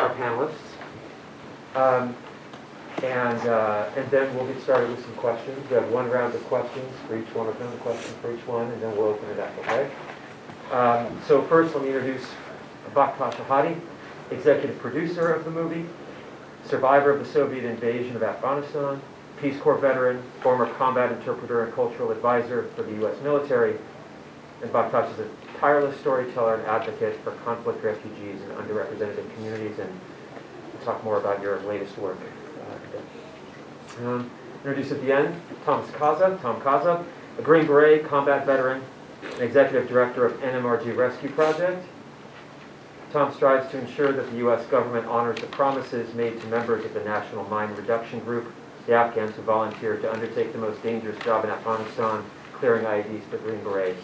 our panelists. And then we'll get started with some questions. We have one round of questions for each one of them, a question for each one, and then we'll open it up, okay? So first, let me introduce Baktash Ahadi, executive producer of the movie, survivor of the Soviet invasion of Afghanistan, Peace Corps veteran, former combat interpreter and cultural advisor for the U.S. military. And Baktash is a tireless storyteller and advocate for conflict refugees and underrepresented communities. And we'll talk more about your latest work. Introduce at the end, Tom Kaza, a Green Beret combat veteran and executive director of NMRG Rescue project. Tom strives to ensure that the U.S. government honors the promises made to members of the National Mine Reduction Group, the Afghans who volunteered to undertake the most dangerous job in Afghanistan, clearing IEDs for Green Berets.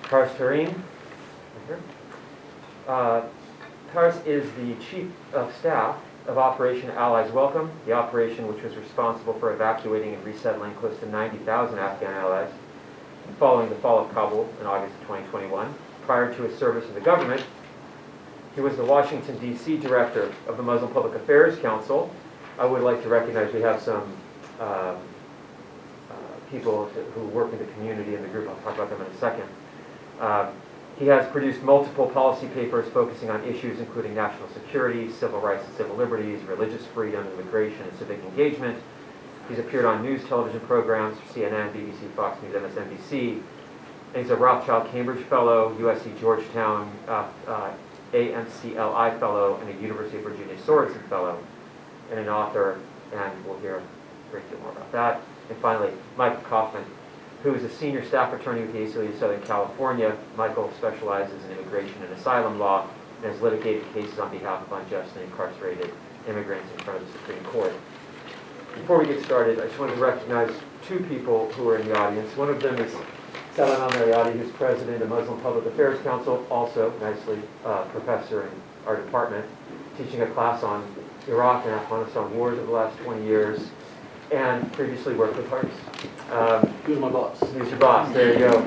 Taras Tarim. Taras is the Chief of Staff of Operation Allies Welcome, the operation which was responsible for evacuating and resettling close to 90,000 Afghan allies following the fall of Kabul in August of 2021. Prior to his service in the government, he was the Washington, D.C. director of the Muslim Public Affairs Council. I would like to recognize we have some people who work in the community in the group. I'll talk about them in a second. He has produced multiple policy papers focusing on issues including national security, civil rights and civil liberties, religious freedom, immigration, and civic engagement. He's appeared on news television programs for CNN, BBC, Fox News, MSNBC. And he's a Rothschild Cambridge Fellow, USC Georgetown AMCLI Fellow, and a University of Virginia Sorensen Fellow, and an author, and we'll hear a great deal more about that. And finally, Michael Kaufman, who is a senior staff attorney with the ACLU of Southern California. Michael specializes in immigration and asylum law and has litigated cases on behalf of unjustly incarcerated immigrants in front of the Supreme Court. Before we get started, I just wanted to recognize two people who are in the audience. One of them is Salam Al-Mariadi, who's president of Muslim Public Affairs Council, also nicely professor in our department, teaching a class on Iraq and Afghanistan wars over the last 20 years, and previously worked with Harris. Who's my boss? Who's your boss? There you go.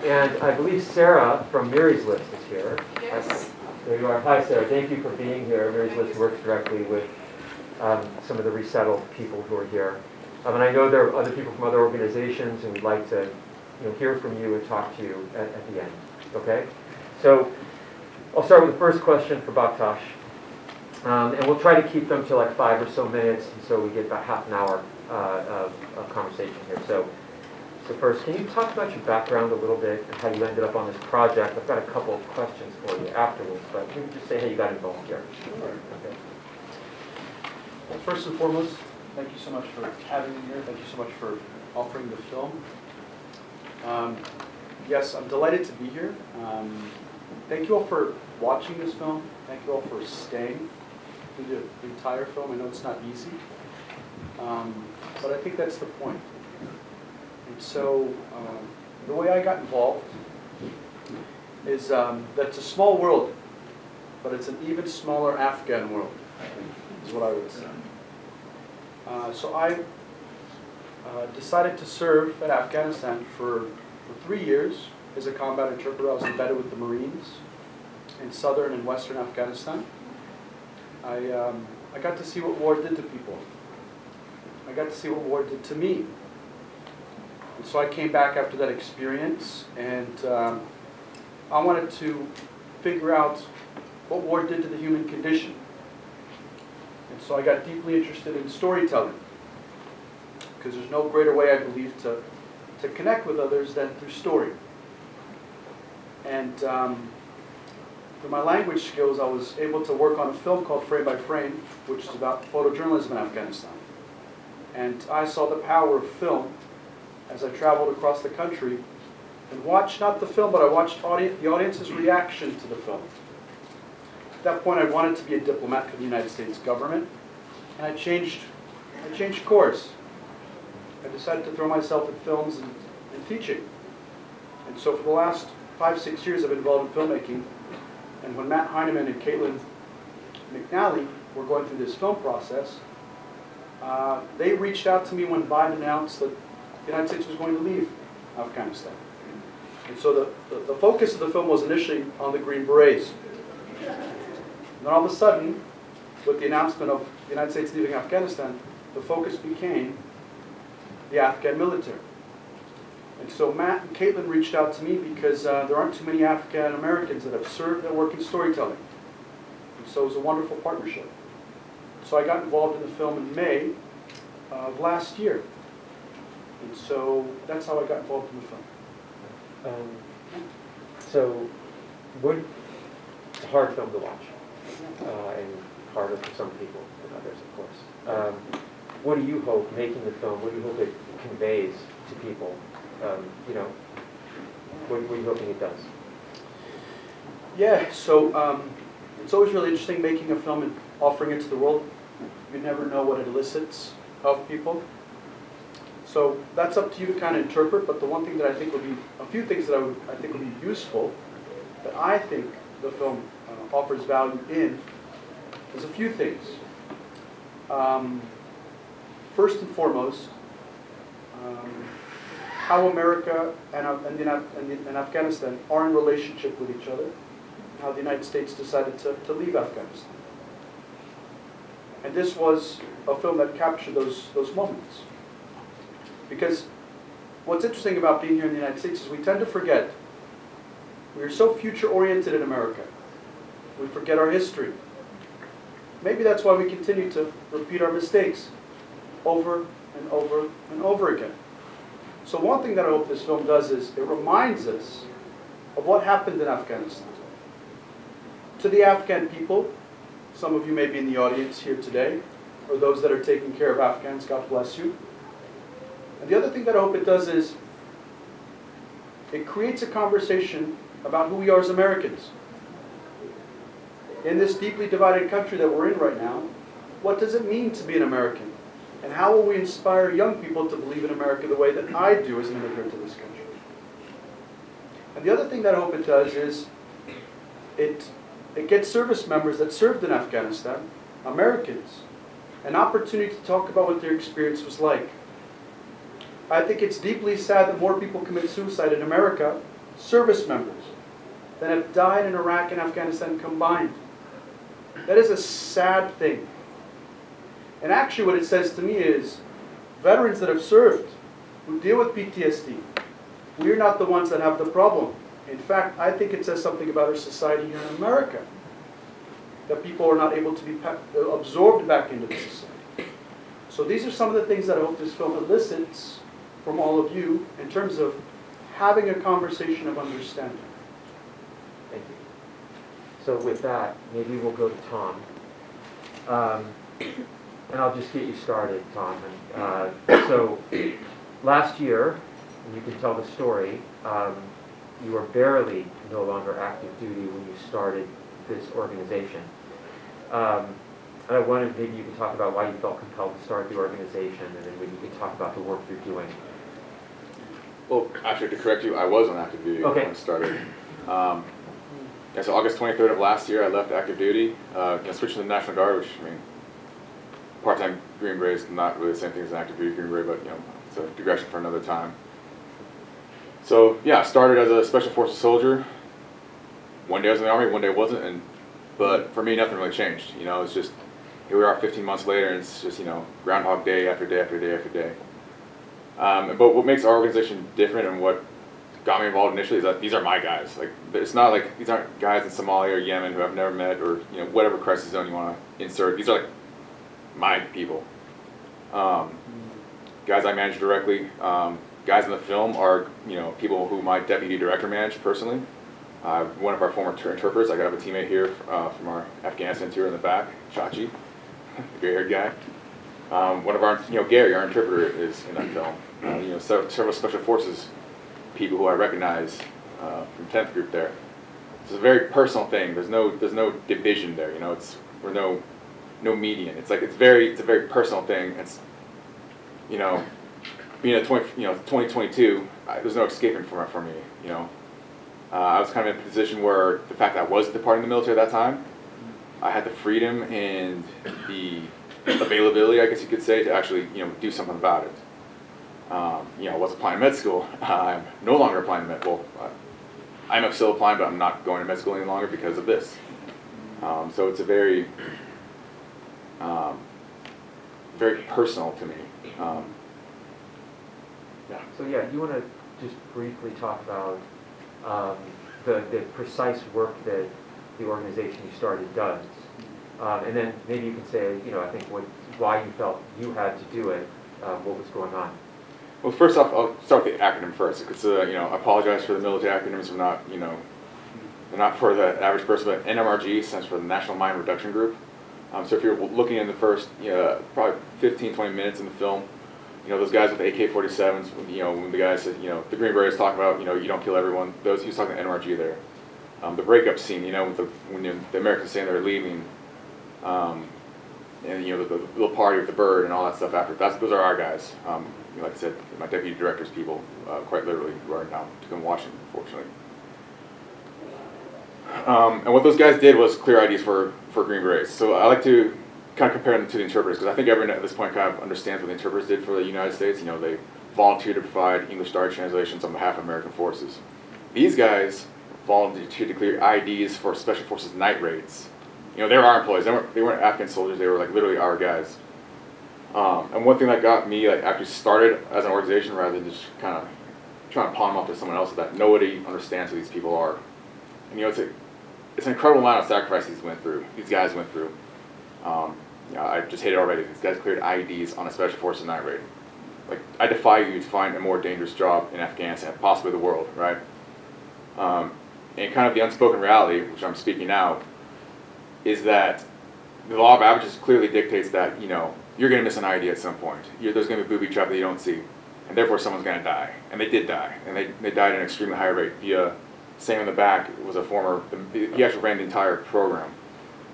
And I believe Sarah from Mary's List is here. Yes. There you are. Hi, Sarah. Thank you for being here. Mary's List works directly with some of the resettled people who are here. And I know there are other people from other organizations, and we'd like to hear from you and talk to you at the end. Okay? So I'll start with the first question for Baktash. And we'll try to keep them to like 5 or so minutes, and so we get about half an hour of conversation here. So first, can you talk about your background a little bit and how you ended up on this project? I've got a couple of questions for you afterwards, but can you just say how you got involved here? Sure. Okay. Well, first and foremost, thank you so much for having me here. Thank you so much for offering the film. Yes, I'm delighted to be here. Thank you all for watching this film. Thank you all for staying through the entire film. I know it's not easy, but I think that's the point. And so the way I got involved is that it's a small world, but it's an even smaller Afghan world, is what I would say. So I decided to serve in Afghanistan for 3 years as a combat interpreter. I was embedded with the Marines in southern and western Afghanistan. I got to see what war did to people. I got to see what war did to me. And so I came back after that experience, and I wanted to figure out what war did to the human condition. And so I got deeply interested in storytelling, because there's no greater way, I believe, to connect with others than through story. And through my language skills, I was able to work on a film called Frame by Frame, which is about photojournalism in Afghanistan. And I saw the power of film as I traveled across the country and watched, not the film, but I watched the audience's reaction to the film. At that point, I wanted to be a diplomat for the United States government, and I changed course. I decided to throw myself in films and teaching. And so for the last 5-6 years, I've been involved in filmmaking. And when Matt Heineman and Caitlin McNally were going through this film process, they reached out to me when Biden announced that the United States was going to leave Afghanistan. And so the focus of the film was initially on the Green Berets. And then all of a sudden, with the announcement of the United States leaving Afghanistan, the focus became the Afghan military. And so Matt and Caitlin reached out to me because there aren't too many Afghan Americans that have served that work in storytelling. And so it was a wonderful partnership. So I got involved in the film in May of last year. And so that's how I got involved in the film. So, it's a hard film to watch, and harder for some people than others, of course. What do you hope, making the film, what do you hope it conveys to people? What are you hoping it does? Yeah, so it's always really interesting making a film and offering it to the world. You never know what it elicits of people. So that's up to you to kind of interpret, but the one thing that I think would be, a few things that I think would be useful, that I think the film offers value in, is a few things. First and foremost, how America and Afghanistan are in relationship with each other, how the United States decided to leave Afghanistan. And this was a film that captured those moments. Because what's interesting about being here in the United States is we tend to forget. We are so future-oriented in America. We forget our history. Maybe that's why we continue to repeat our mistakes over and over and over again. So one thing that I hope this film does is it reminds us of what happened in Afghanistan. To the Afghan people, some of you may be in the audience here today, or those that are taking care of Afghans, God bless you. And the other thing that I hope it does is it creates a conversation about who we are as Americans. In this deeply divided country that we're in right now, what does it mean to be an American? And how will we inspire young people to believe in America the way that I do as an immigrant to this country? And the other thing that I hope it does is it gets service members that served in Afghanistan, Americans, an opportunity to talk about what their experience was like. I think it's deeply sad that more people commit suicide in America, service members, than have died in Iraq and Afghanistan combined. That is a sad thing. And actually what it says to me is, veterans that have served, who deal with PTSD, we're not the ones that have the problem. In fact, I think it says something about our society here in America, that people are not able to be absorbed back into the society. So these are some of the things that I hope this film elicits from all of you in terms of having a conversation of understanding. Thank you. So with that, maybe we'll go to Tom. And I'll just get you started, Tom. So last year, and you can tell the story, you were barely no longer active duty when you started this organization. And I wondered maybe you could talk about why you felt compelled to start the organization, and then maybe you could talk about the work you're doing. Well, actually, to correct you, I was on active duty when I started. Yeah, so August 23rd of last year, I left active duty, switched to the National Guard, which, I mean, part-time Green Beret is not really the same thing as an active duty Green Beret, but, it's a digression for another time. So, yeah, I started as a Special Forces soldier. One day I was in the Army, one day I wasn't, but for me, nothing really changed. It's just, here we are 15 months later, and it's just, Groundhog Day after day after day after day. But what makes our organization different and what got me involved initially is that these are my guys. Like, it's not like these aren't guys in Somalia or Yemen who I've never met or whatever crisis zone you want to insert. These are like my people. Guys I manage directly. Guys in the film are people who my deputy director managed personally. One of our former interpreters. I got a teammate here from our Afghanistan tour in the back, Chachi, the gray-haired guy. One of our, Gary, our interpreter, is in that film. Several Special Forces people who I recognize from 10th group there. It's a very personal thing. There's no division there. We're no median. It's a very personal thing. It's being a 2022. There's no escaping from me. I was kind of in a position where the fact that I was departing the military at that time, I had the freedom and the availability, I guess you could say, to actually do something about it. I was applying to med school. I'm no longer applying to med. Well, I'm still applying, but I'm not going to med school any longer because of this. So it's a very, very personal to me. Yeah. So yeah, you want to just briefly talk about the precise work that the organization you started does, and then maybe you can say, I think why you felt you had to do it, what was going on. Well, first off, I'll start with the acronym first, because I apologize for the military acronyms. Are not, they're not for the average person. But NMRG stands for the National Mine Reduction Group. So if you're looking in the first, probably 15, 20 minutes in the film, those guys with AK-47s, when the guy said, the Green Berets talk about, you don't kill everyone. He was talking to NMRG there. The breakup scene, when the Americans saying they're leaving, and the little party with the bird and all that stuff after. Those are our guys. Like I said, my deputy director's people, quite literally, who are now to come Washington, unfortunately. And what those guys did was clear IDs for Green Berets. So I like to kind of compare them to the interpreters, because I think everyone at this point kind of understands what the interpreters did for the United States. They volunteered to provide English language translations on behalf of American forces. These guys volunteered to clear IDs for Special Forces night raids. They were our employees. They weren't Afghan soldiers. They were literally our guys. And one thing that got me actually started as an organization, rather than just kind of trying to pawn them off to someone else, is that nobody understands who these people are. And it's an incredible amount of sacrifice these guys went through. I just hate it already. These guys cleared IEDs on a Special Forces night raid. I defy you to find a more dangerous job in Afghanistan, possibly the world, right? And kind of the unspoken reality, which I'm speaking now, is that the law of averages clearly dictates that, you're going to miss an ID at some point. There's going to be a booby trap that you don't see, and therefore someone's going to die. And they did die, and they died at an extremely high rate. Sam in the back was he actually ran the entire program.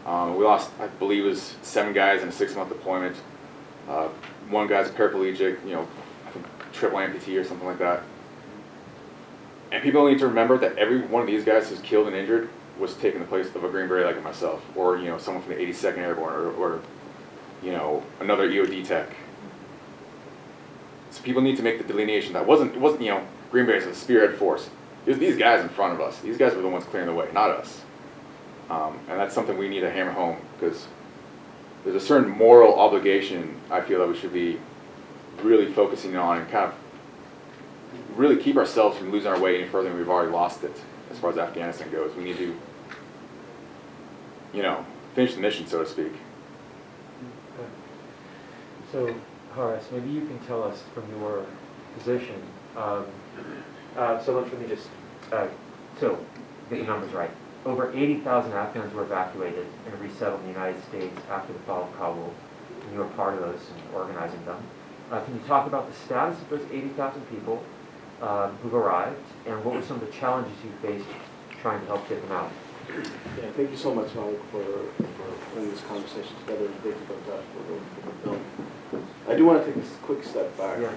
We lost, I believe it was 7 guys in a 6-month deployment. One guy's a paraplegic, I think triple amputee or something like that. And people need to remember that every one of these guys who's killed and injured was taking the place of a Green Beret like myself, or someone from the 82nd Airborne, or another EOD tech. So people need to make the delineation that it wasn't Green Berets was a spearhead force. It was these guys in front of us. These guys were the ones clearing the way, not us. And that's something we need to hammer home, because there's a certain moral obligation I feel that we should be really focusing on, and kind of really keep ourselves from losing our way any further than we've already lost it as far as Afghanistan goes. We need to, finish the mission, so to speak. Okay. So, Horace, maybe you can tell us from your position. So let me just get the numbers right. Over 80,000 Afghans were evacuated and resettled in the United States after the fall of Kabul, and you were part of those and organizing them. Can you talk about the status of those 80,000 people who've arrived, and what were some of the challenges you faced trying to help get them out? Yeah, thank you so much, Malek, for putting this conversation together, and thank you for the film. I do want to take a quick step back. Yeah.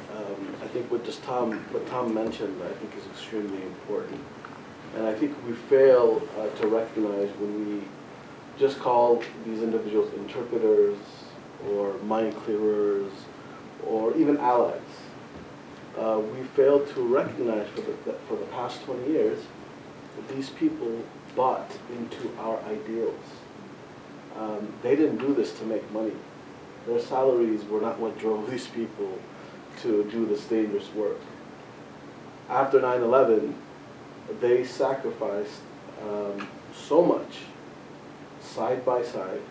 I think what Tom mentioned, I think is extremely important. And I think we fail to recognize when we just call these individuals interpreters or mine clearers or even allies. We fail to recognize for the past 20 years that these people bought into our ideals. They didn't do this to make money. Their salaries were not what drove these people to do this dangerous work. After 9/11, they sacrificed so much side by side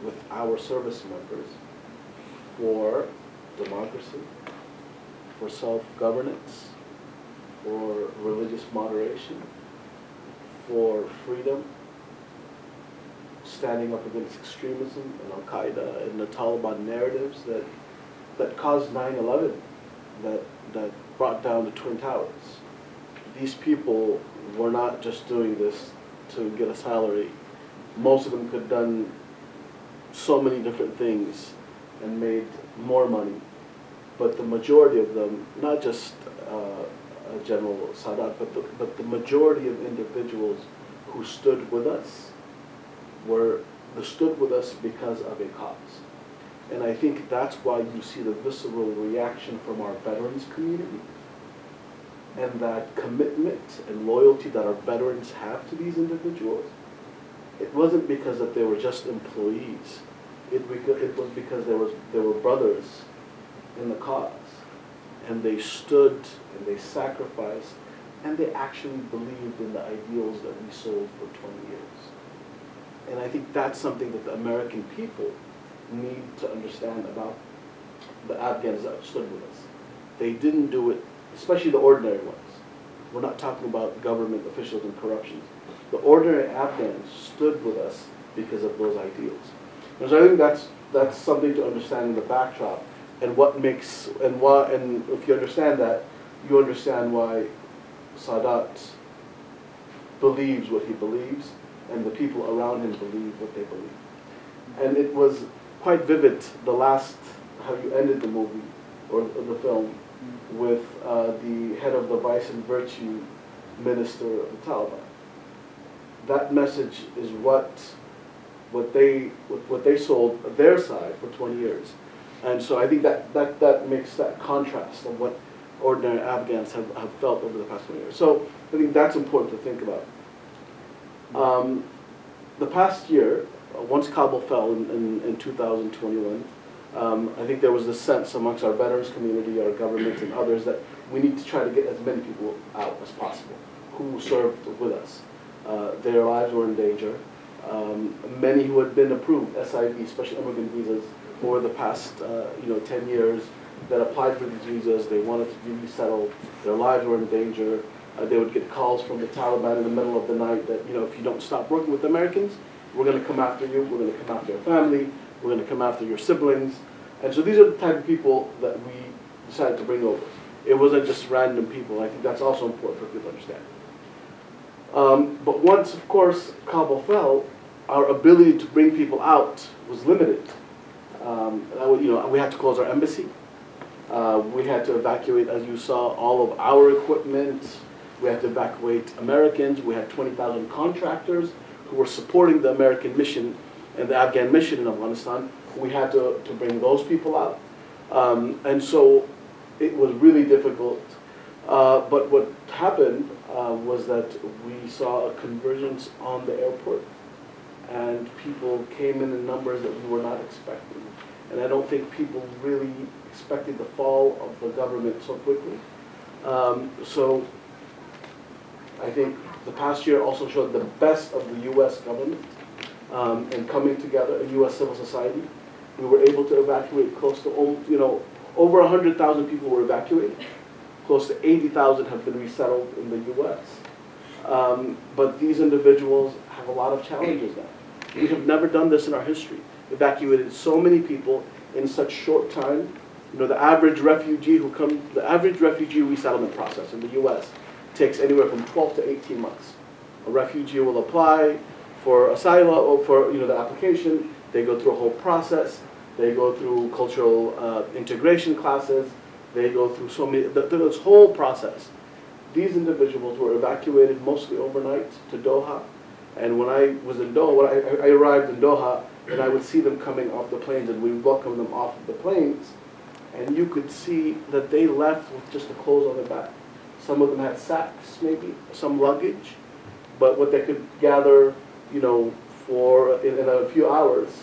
with our service members for democracy, for self-governance, for religious moderation, for freedom, standing up against extremism and Al-Qaeda and the Taliban narratives that caused 9/11, that brought down the Twin Towers. These people were not just doing this to get a salary. Most of them could have done so many different things and made more money. But the majority of them, not just General Sadat, but the majority of individuals who stood with us stood with us because of a cause. And I think that's why you see the visceral reaction from our veterans community, and that commitment and loyalty that our veterans have to these individuals it wasn't because that they were just employees. It was because there were brothers in the cause, and they stood and they sacrificed, and they actually believed in the ideals that we sold for 20 years. And I think that's something that the American people need to understand about the Afghans that stood with us. They didn't do it, especially the ordinary ones. We're not talking about government officials and corruption. The ordinary Afghans stood with us because of those ideals. And so I think that's something to understand in the backdrop, and what makes, and why, and if you understand that, you understand why Sadat believes what he believes, and the people around him believe what they believe. And it was quite vivid, how you ended the movie, or the film, with the head of the Vice and Virtue Minister of the Taliban. That message is what they sold their side for 20 years. And so I think that makes that contrast of what ordinary Afghans have felt over the past 20 years. So I think that's important to think about. The past year, once Kabul fell in 2021, I think there was this sense amongst our veterans community, our government and others, that we need to try to get as many people out as possible who served with us. Their lives were in danger. Many who had been approved SIV, special immigrant visas, over the past 10 years, that applied for these visas, they wanted to be resettled, their lives were in danger. They would get calls from the Taliban in the middle of the night that, if you don't stop working with Americans, we're going to come after you, we're going to come after your family, we're going to come after your siblings. And so these are the type of people that we decided to bring over. It wasn't just random people. I think that's also important for people to understand. But once, of course, Kabul fell, our ability to bring people out was limited. We had to close our embassy. We had to evacuate, as you saw, all of our equipment. We had to evacuate Americans. We had 20,000 contractors who were supporting the American mission and the Afghan mission in Afghanistan. We had to bring those people out. And so it was really difficult. But what happened was that we saw a convergence on the airport. And people came in numbers that we were not expecting. And I don't think people really expected the fall of the government so quickly. So I think the past year also showed the best of the U.S. government and coming together, a U.S. civil society. We were able to evacuate close to, over 100,000 people were evacuated. Close to 80,000 have been resettled in the U.S. But these individuals have a lot of challenges now. We have never done this in our history. Evacuated so many people in such short time. The average refugee resettlement process in the U.S. takes anywhere from 12 to 18 months. A refugee will apply for asylum or for the application. They go through a whole process. They go through cultural integration classes. They go through this whole process. These individuals were evacuated mostly overnight to Doha. And when I was in Doha, I arrived in Doha, and I would see them coming off the planes, and we would welcome them off the planes. And you could see that they left with just the clothes on their back. Some of them had sacks, maybe, some luggage. But what they could gather, for in a few hours,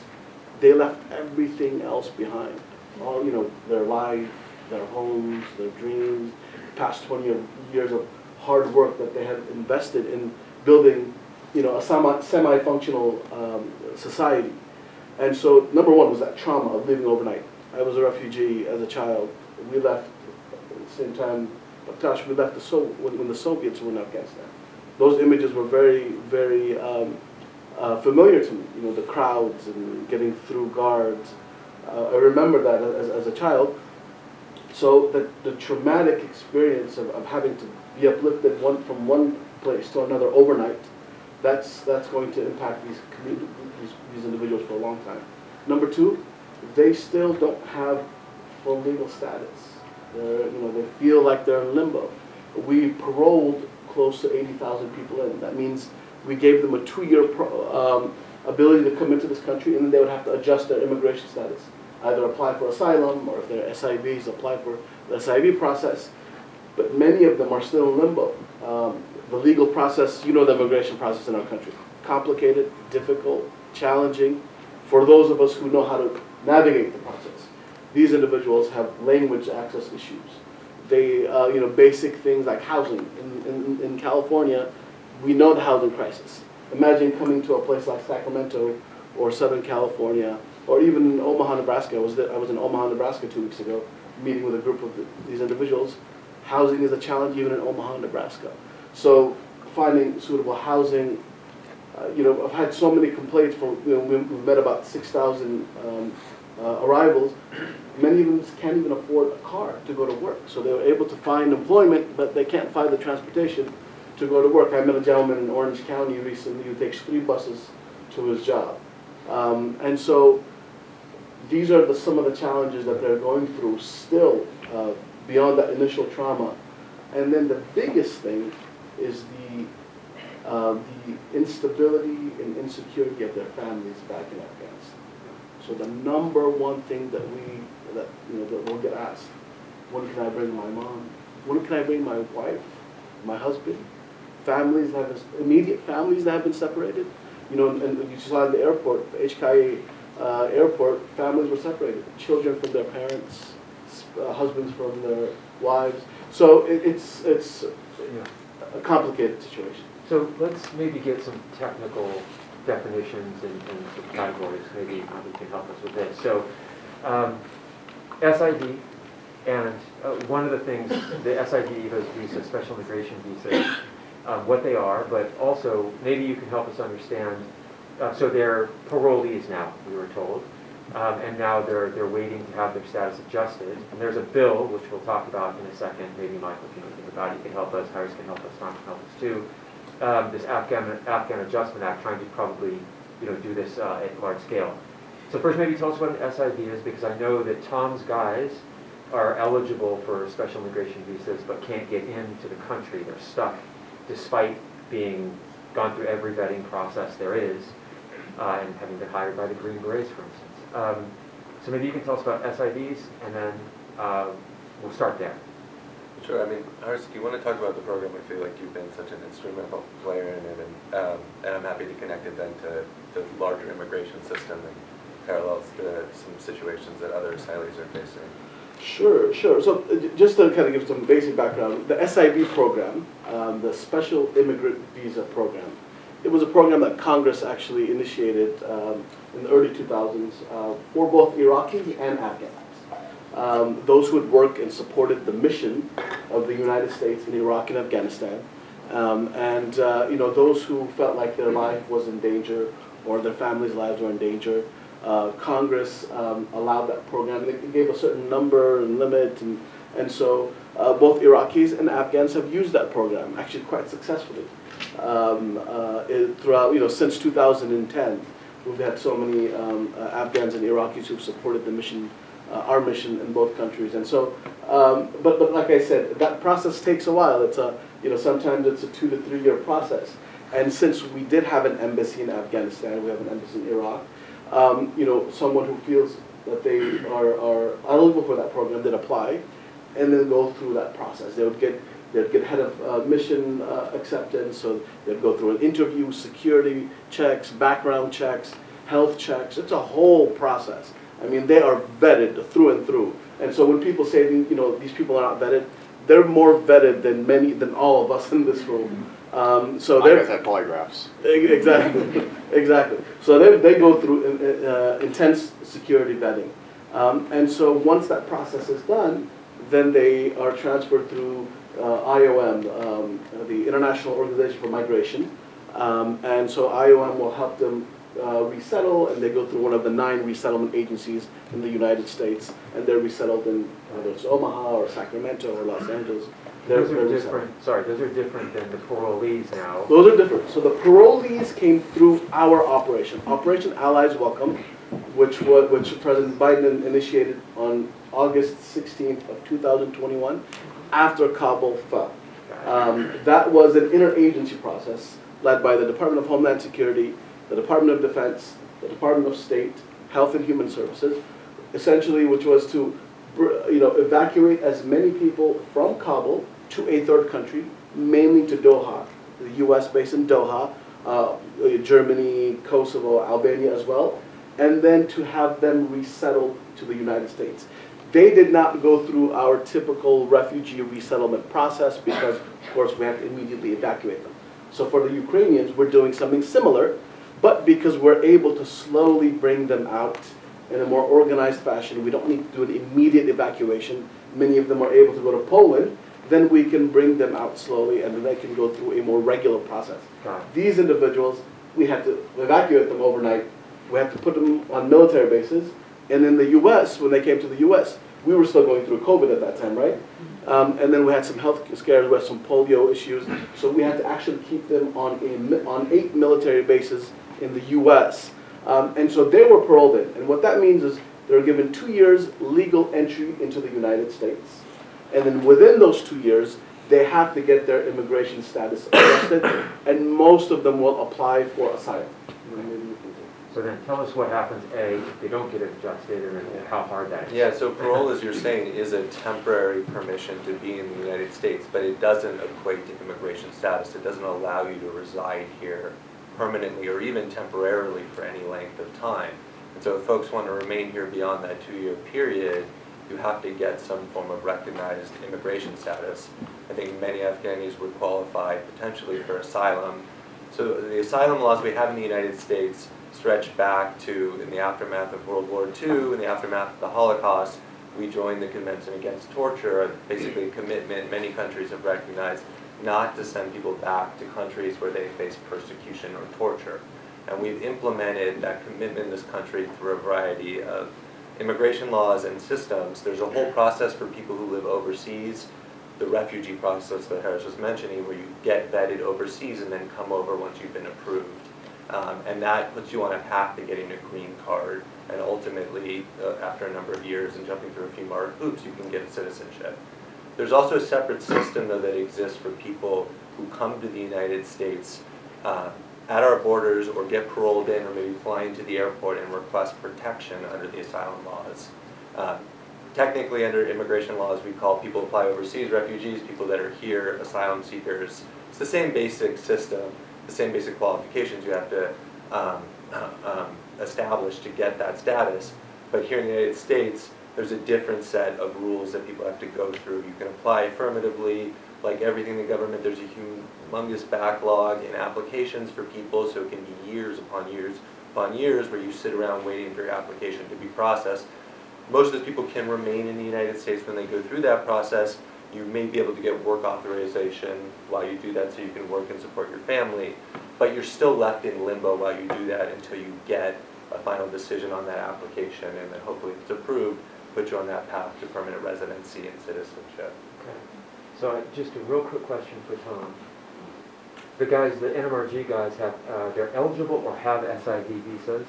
they left everything else behind. All, their life, their homes, their dreams, past 20 years of hard work that they had invested in building, a semi-functional society. And so, number one was that trauma of living overnight. I was a refugee as a child. We left at the same time. Baktash, we left when the Soviets were in Afghanistan. Those images were very, very familiar to me. The crowds and getting through guards. I remember that as a child. So the traumatic experience of having to be uplifted from one place to another overnight, that's going to impact these individuals for a long time. Number two, they still don't have full legal status. They feel like they're in limbo. We paroled close to 80,000 people in. That means we gave them a 2-year ability to come into this country, and then they would have to adjust their immigration status. Either apply for asylum, or if they're SIVs, apply for the SIV process. But many of them are still in limbo. The legal process, the immigration process in our country. complicated, difficult, challenging for those of us who know how to navigate the process. These individuals have language access issues. They, basic things like housing. In California, we know the housing crisis. Imagine coming to a place like Sacramento or Southern California, or even Omaha, Nebraska. I was in Omaha, Nebraska 2 weeks ago, meeting with a group of these individuals. Housing is a challenge even in Omaha, Nebraska. So finding suitable housing, I've had so many complaints from, we've met about 6,000 arrivals. Many of them can't even afford a car to go to work. So they were able to find employment, but they can't find the transportation to go to work. I met a gentleman in Orange County recently who takes 3 buses to his job. And so these are some of the challenges that they're going through still beyond that initial trauma. And then the biggest thing is the instability and insecurity of their families back in Afghanistan. So the number one thing that we'll get asked, when can I bring my mom? When can I bring my wife, my husband? Families that have immediate families that have been separated. And you saw in the airport, the HKA airport, families were separated. Children from their parents, husbands from their wives. So it's a complicated situation. So let's maybe get some technical definitions and some categories. Maybe you can help us with this. So SIV, and one of the things, the SIV, those visas, special immigration visas, what they are, but also maybe you can help us understand. So they're parolees now, we were told, and now they're waiting to have their status adjusted. And there's a bill, which we'll talk about in a second. Maybe Michael, if you know anything about it, you can help us. Harris can help us. Tom can help us too. This Afghan Adjustment Act, trying to probably do this at large scale. So first, maybe tell us what an SIV is, because I know that Tom's guys are eligible for special immigration visas, but can't get into the country. They're stuck, despite being gone through every vetting process there is, and having been hired by the Green Berets, for instance. So maybe you can tell us about SIVs, and then we'll start there. Sure. I mean, Harris, do you want to talk about the program? I feel like you've been such an instrumental player in it, and I'm happy to connect it then to the larger immigration system and parallels to some situations that other asylees are facing. Sure. So just to kind of give some basic background, the SIV program, the Special Immigrant Visa Program, it was a program that Congress actually initiated in the early 2000s for both Iraqis and Afghans. Those who had worked and supported the mission of the United States in Iraq and Afghanistan, and those who felt like their life was in danger or their families' lives were in danger. Congress allowed that program. It gave a certain number and limit, and so both Iraqis and Afghans have used that program actually quite successfully throughout. Since 2010, we've had so many Afghans and Iraqis who've supported the mission, our mission in both countries, and so. But like I said, that process takes a while. It's sometimes it's a 2 to 3 year process, and since we did have an embassy in Afghanistan, we have an embassy in Iraq. Someone who feels that they are eligible for that program, they'd apply, and then go through that process. They'd get head of mission acceptance, so they'd go through an interview, security checks, background checks, health checks. It's a whole process. I mean, they are vetted through and through. And so when people say, these people are not vetted, they're more vetted than all of us in this room. So my guys had polygraphs. Exactly. So they go through intense security vetting, and so once that process is done, then they are transferred through IOM, the International Organization for Migration, and so IOM will help them resettle, and they go through one of the 9 resettlement agencies in the United States, and they're resettled in whether it's Omaha or Sacramento or Los Angeles. Those are different. Sorry, those are different than the parolees now. Those are different. So the parolees came through our operation, Operation Allies Welcome, which President Biden initiated on August 16th of 2021, after Kabul fell. That was an interagency process led by the Department of Homeland Security, the Department of Defense, the Department of State, Health and Human Services, essentially, which was to evacuate as many people from Kabul to a third country, mainly to Doha, the U.S. based in Doha, Germany, Kosovo, Albania as well, and then to have them resettled to the United States. They did not go through our typical refugee resettlement process because, of course, we have to immediately evacuate them. So for the Ukrainians, we're doing something similar, but because we're able to slowly bring them out in a more organized fashion, we don't need to do an immediate evacuation. Many of them are able to go to Poland, then we can bring them out slowly and then they can go through a more regular process. These individuals, we had to evacuate them overnight. We had to put them on military bases. And in the US, when they came to the US, we were still going through COVID at that time, right? And then we had some health scares, we had some polio issues. So we had to actually keep them on 8 military bases in the US. And so they were paroled in. And what that means is they're given 2 years legal entry into the United States. And then within those 2 years, they have to get their immigration status adjusted. And most of them will apply for asylum. So then tell us what happens, A, if they don't get it adjusted, and how hard that is. Yeah, so parole, as you're saying, is a temporary permission to be in the United States, but it doesn't equate to immigration status. It doesn't allow you to reside here permanently or even temporarily for any length of time. And so if folks want to remain here beyond that 2-year period, you have to get some form of recognized immigration status. I think many Afghanis would qualify potentially for asylum. So the asylum laws we have in the United States stretch back to, in the aftermath of World War II, in the aftermath of the Holocaust, we joined the Convention Against Torture, basically a commitment many countries have recognized not to send people back to countries where they face persecution or torture. And we've implemented that commitment in this country through a variety of immigration laws and systems. There's a whole process for people who live overseas, the refugee process that Harris was mentioning, where you get vetted overseas and then come over once you've been approved. And that puts you on a path to getting a green card, and ultimately, after a number of years and jumping through a few more hoops, you can get citizenship. There's also a separate system, though, that exists for people who come to the United States at our borders or get paroled in or maybe fly into the airport and request protection under the asylum laws. Technically, under immigration laws, we call people apply overseas refugees, people that are here, asylum seekers. It's the same basic system, the same basic qualifications you have to establish to get that status. But here in the United States, there's a different set of rules that people have to go through. You can apply affirmatively. Like everything in the government, there's a humongous backlog in applications for people, so it can be years upon years upon years where you sit around waiting for your application to be processed. Most of those people can remain in the United States when they go through that process. You may be able to get work authorization while you do that so you can work and support your family, but you're still left in limbo while you do that until you get a final decision on that application, and then hopefully if it's approved, put you on that path to permanent residency and citizenship. Okay. So just a real quick question for Tom. The guys, the NMRG guys, they're eligible or have SIV visas?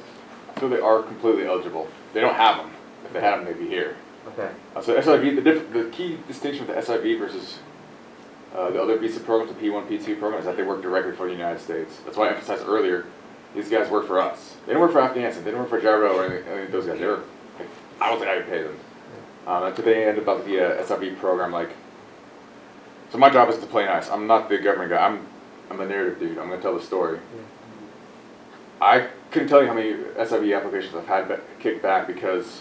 So they are completely eligible. They don't have them. If they had them, they'd be here. Okay. So SIV, the key distinction with the SIV versus the other visa programs, the P1, P2 program, is that they work directly for the United States. That's why I emphasized earlier, these guys work for us. They don't work for Afghanistan. They don't work for Gyro or any of those guys. I don't think I would pay them. To the end about the SIV program, so my job is to play nice. I'm not the government guy. I'm the narrative dude. I'm going to tell the story. I couldn't tell you how many SIV applications I've had kicked back because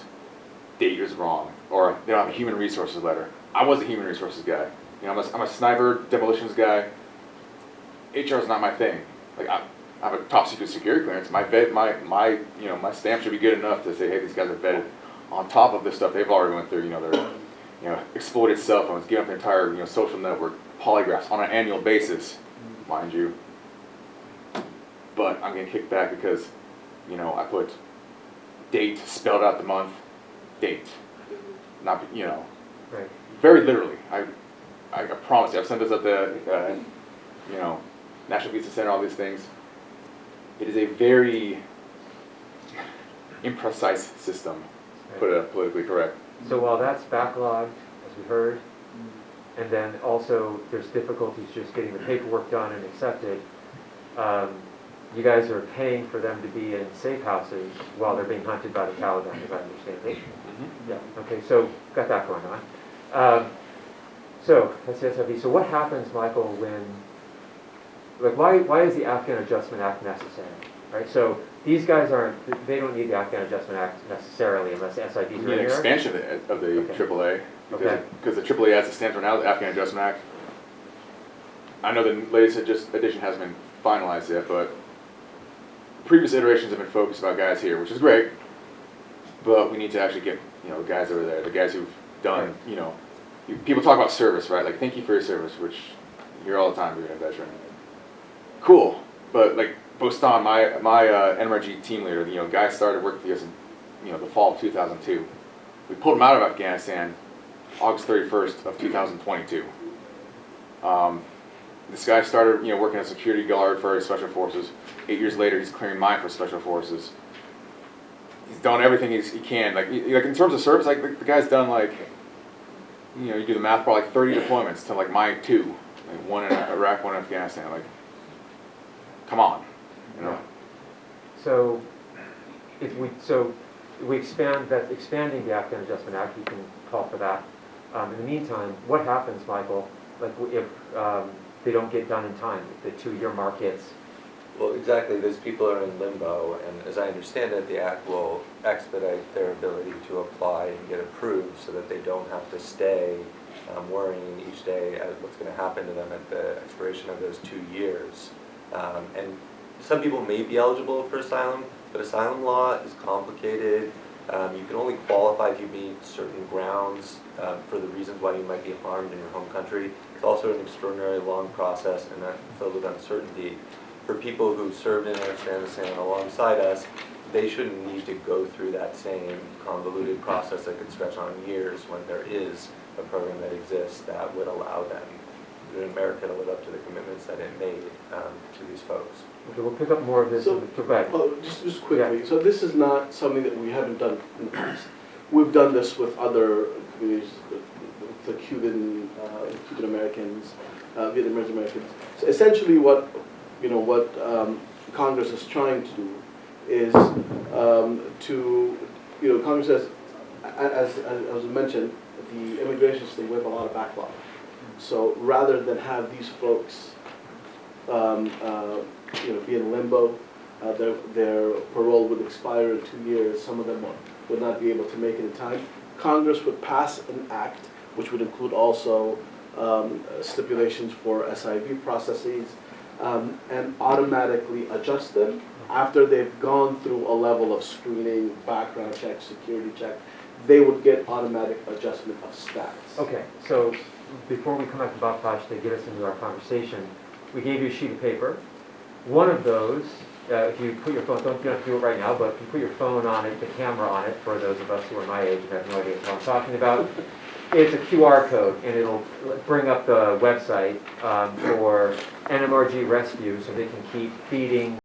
date is wrong, or they don't have a human resources letter. I was a human resources guy. I'm a sniper, demolitions guy. HR is not my thing. I have a top secret security clearance. My stamp should be good enough to say, hey, these guys are vetted. On top of this stuff, they've already went through, their exploited cell phones, getting up their entire, social network, polygraphs on an annual basis, mind you. But I'm getting kicked back because, I put date, spelled out the month, date. Not, Right. Very literally. I promise you, I've sent this at the, National Visa Center, all these things. It is a very imprecise system, to put it politically correct. So while that's backlogged, as we heard, and then also there's difficulties just getting the paperwork done and accepted, you guys are paying for them to be in safe houses while they're being hunted by the Taliban, as I understand it. Mm-hmm. Yeah, okay, so got that going on. So that's the SIV. So what happens, Michael, when like why is the Afghan Adjustment Act necessary? Right, so these guys they don't need the Afghan Adjustment Act necessarily unless the SIVs are You in need an here. expansion of the Okay. AAA, Okay. because the AAA as it stands right now, the Afghan Adjustment Act, I know the latest edition hasn't been finalized yet, but previous iterations have been focused about guys here, which is great, but we need to actually get, guys over there, the guys who've done, people talk about service, right? Like, thank you for your service, which you hear all the time, being a veteran. Cool, but like, Bostan, my NMRG team leader, guy started working with us in, the fall of 2002. We pulled him out of Afghanistan August 31st of 2022. This guy started, working as a security guard for Special Forces. 8 years later, he's clearing mine for Special Forces. He's done everything he can. Like in terms of service, like the guy's done like, you do the math, probably like 30 deployments to like mine 2, like 1 in Iraq, 1 in Afghanistan. Like, come on, So if we expanding the Afghan Adjustment Act, you can call for that. In the meantime, what happens, Michael, like if they don't get done in time, if the 2-year mark hits? Well, exactly, those people are in limbo, and as I understand it, the Act will expedite their ability to apply and get approved so that they don't have to stay worrying each day at what's going to happen to them at the expiration of those 2 years. And some people may be eligible for asylum, but asylum law is complicated. You can only qualify if you meet certain grounds for the reasons why you might be harmed in your home country. It's also an extraordinarily long process and filled with uncertainty. For people who served in Afghanistan alongside us, they shouldn't need to go through that same convoluted process that could stretch on years when there is a program that exists that would allow them in America to live up to the commitments that it made to these folks. Okay, we'll pick up more of this. So, just quickly, so this is not something that we haven't done in the past. We've done this with other communities, the Cuban Americans, Vietnamese Americans. So essentially what Congress is trying to do is Congress says, as mentioned, the immigration system, we have a lot of backlog. So rather than have these folks be in limbo, their parole would expire in 2 years, some of them would not be able to make it in time, Congress would pass an act which would include also stipulations for SIV processes and automatically adjust them after they've gone through a level of screening, background check, security check. They would get automatic adjustment of status. Okay, so before we come back to Baktash to get us into our conversation, we gave you a sheet of paper. One of those, if you put your phone, you don't have to do it right now, but if you put your phone on it, the camera on it, for those of us who are my age and have no idea what I'm talking about, it's a QR code, and it'll bring up the website for NMRG Rescue so they can keep feeding